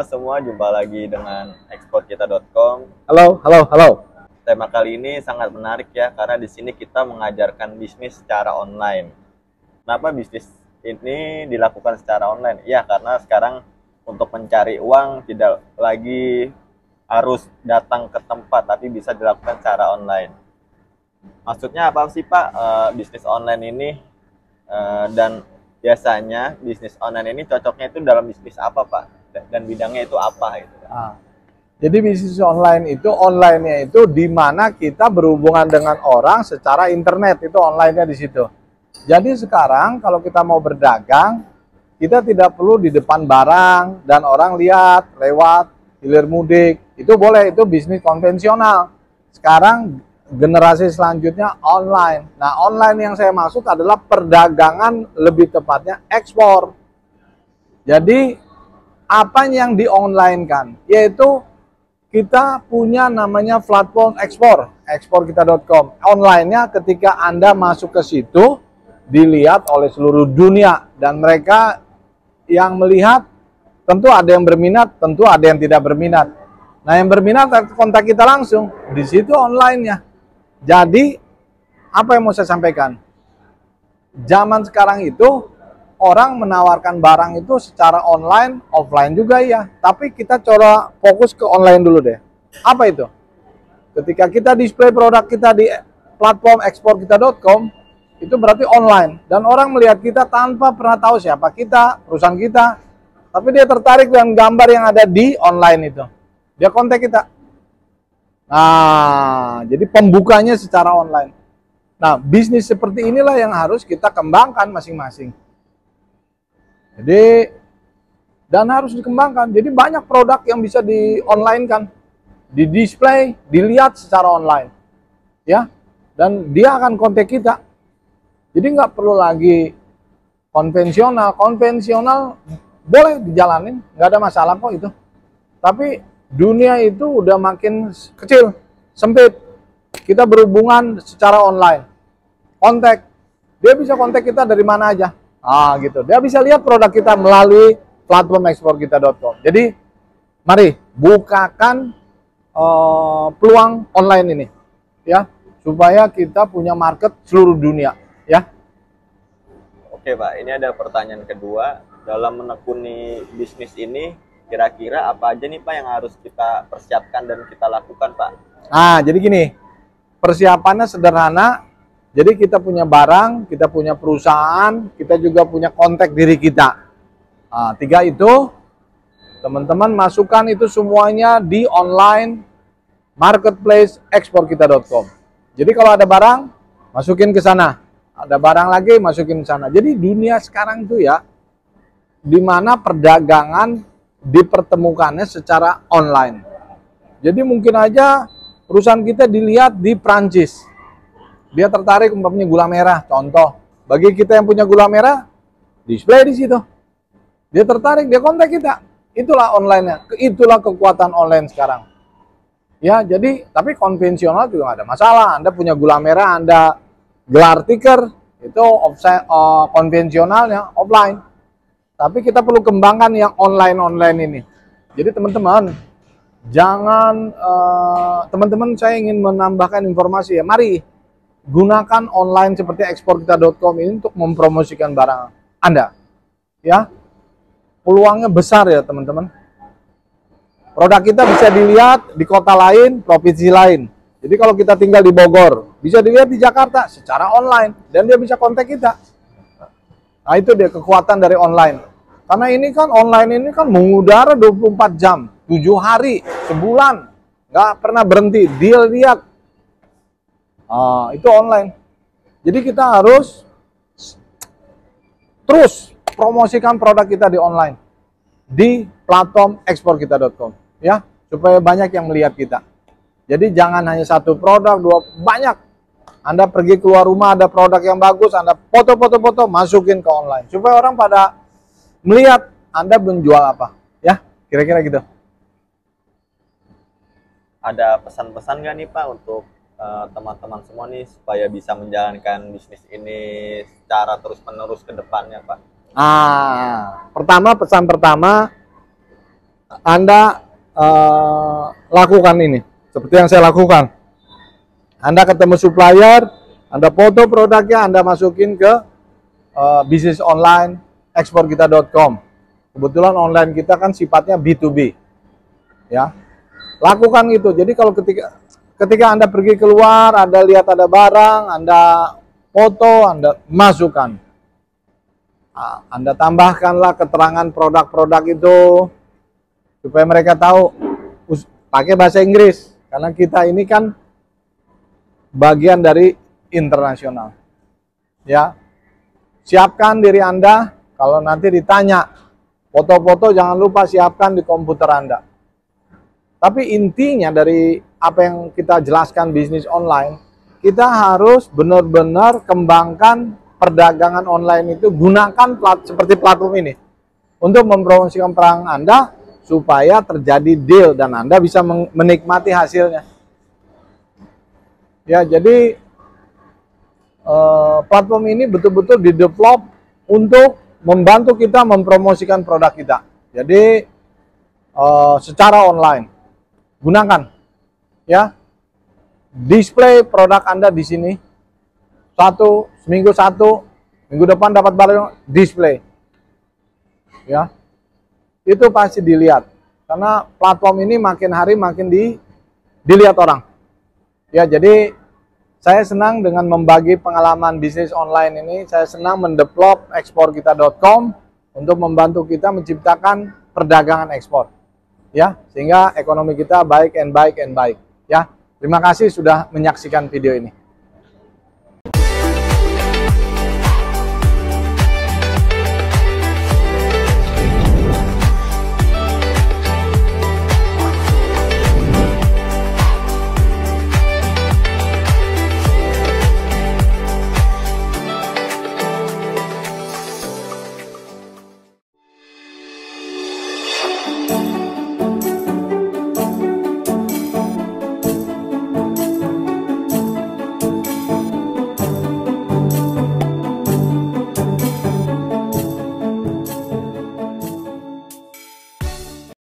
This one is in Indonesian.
semua, jumpa lagi dengan eksporkita.com. Halo, halo, halo. Tema kali ini sangat menarik ya, karena di sini kita mengajarkan bisnis secara online. Kenapa bisnis ini dilakukan secara online? Ya, karena sekarang untuk mencari uang tidak lagi harus datang ke tempat, tapi bisa dilakukan secara online. Maksudnya apa sih Pak, bisnis online ini? Dan biasanya bisnis online ini cocoknya itu dalam bisnis apa Pak? Dan bidangnya itu apa gitu. Jadi bisnis online itu online-nya itu di mana kita berhubungan dengan orang secara internet, itu online-nya di situ. Jadi sekarang kalau kita mau berdagang, kita tidak perlu di depan barang dan orang lihat lewat hilir mudik. Itu boleh, itu bisnis konvensional. Sekarang generasi selanjutnya online. Nah, online yang saya maksud adalah perdagangan, lebih tepatnya ekspor. Jadi apa yang di-online-kan? Yaitu kita punya namanya platform ekspor, eksporkita.com. Online-nya ketika Anda masuk ke situ, dilihat oleh seluruh dunia. Dan mereka yang melihat, tentu ada yang berminat, tentu ada yang tidak berminat. Nah, yang berminat kontak kita langsung, di situ online-nya. Jadi, apa yang mau saya sampaikan? Zaman sekarang itu, orang menawarkan barang itu secara online, offline juga ya. Tapi kita coba fokus ke online dulu deh. Apa itu? Ketika kita display produk kita di platform eksporkita.com, itu berarti online. Dan orang melihat kita tanpa pernah tahu siapa kita, perusahaan kita. Tapi dia tertarik dengan gambar yang ada di online itu. Dia kontak kita. Nah, jadi pembukanya secara online. Nah, bisnis seperti inilah yang harus kita kembangkan masing-masing. Jadi, dan harus dikembangkan. Jadi banyak produk yang bisa di-online kan, di display, dilihat secara online, ya. Dan dia akan kontak kita. Jadi nggak perlu lagi konvensional. Konvensional boleh dijalanin, nggak ada masalah kok itu. Tapi dunia itu udah makin kecil, sempit. Kita berhubungan secara online, kontak. Dia bisa kontak kita dari mana aja. Gitu. Dia bisa lihat produk kita melalui platform eksporkita.com. Jadi, mari bukakan peluang online ini, ya, supaya kita punya market seluruh dunia, ya. Oke Pak, ini ada pertanyaan kedua. Dalam menekuni bisnis ini, kira-kira apa aja nih Pak yang harus kita persiapkan dan kita lakukan Pak? Jadi gini, persiapannya sederhana. Jadi kita punya barang, kita punya perusahaan, kita juga punya kontak diri kita. Tiga itu, teman-teman masukkan itu semuanya di online marketplace eksporkita.com. Jadi kalau ada barang, masukin ke sana. Ada barang lagi, masukin ke sana. Jadi dunia sekarang itu ya, di mana perdagangan dipertemukannya secara online. Jadi mungkin aja perusahaan kita dilihat di Prancis. Dia tertarik umpamanya gula merah, contoh. Bagi kita yang punya gula merah, display di situ. Dia tertarik, dia kontak kita. Itulah online-nya, itulah kekuatan online sekarang. Ya, jadi tapi konvensional juga nggak ada masalah. Anda punya gula merah, Anda gelar tiker, itu konvensionalnya offline. Tapi kita perlu kembangkan yang online-online ini. Jadi teman-teman, jangan teman-teman, saya ingin menambahkan informasi ya. Mari gunakan online seperti eksporkita.com ini untuk mempromosikan barang Anda. Ya. Peluangnya besar ya, teman-teman. Produk kita bisa dilihat di kota lain, provinsi lain. Jadi kalau kita tinggal di Bogor, bisa dilihat di Jakarta secara online dan dia bisa kontak kita. Nah, itu dia kekuatan dari online. Karena ini kan online ini kan mengudara 24 jam, 7 hari, sebulan. Nggak pernah berhenti, dia lihat. Itu online. Jadi kita harus terus promosikan produk kita di online, di platform eksporkita.com, ya, supaya banyak yang melihat kita. Jadi jangan hanya satu produk, banyak. Anda pergi keluar rumah ada produk yang bagus, Anda foto-foto masukin ke online, supaya orang pada melihat Anda menjual apa, ya, kira-kira gitu. Ada pesan-pesan nggak nih Pak untuk teman-teman semua nih supaya bisa menjalankan bisnis ini secara terus-menerus ke depannya Pak? Pertama, pesan pertama, Anda lakukan ini, seperti yang saya lakukan. Anda ketemu supplier, Anda foto produknya, Anda masukin ke bisnis online eksporkita.com. Kebetulan online kita kan sifatnya B2B, ya. Lakukan itu. Jadi kalau ketika Anda pergi keluar, Anda lihat ada barang, Anda foto, Anda masukkan. Anda tambahkanlah keterangan produk-produk itu supaya mereka tahu, pakai bahasa Inggris, karena kita ini kan bagian dari internasional, ya. Siapkan diri Anda, kalau nanti ditanya foto-foto jangan lupa siapkan di komputer Anda. Tapi intinya dari apa yang kita jelaskan bisnis online, kita harus benar-benar kembangkan perdagangan online itu, gunakan seperti platform ini untuk mempromosikan perang Anda supaya terjadi deal dan Anda bisa menikmati hasilnya. Ya, jadi platform ini betul-betul didevelop untuk membantu kita mempromosikan produk kita. Jadi secara online, gunakan, ya, display produk Anda di sini. Seminggu satu, minggu depan dapat barang display, ya, itu pasti dilihat karena platform ini makin hari makin dilihat orang. Ya, jadi saya senang dengan membagi pengalaman bisnis online ini. Saya senang mendevelop eksporkita.com untuk membantu kita menciptakan perdagangan ekspor, ya, sehingga ekonomi kita baik and baik. Ya, terima kasih sudah menyaksikan video ini.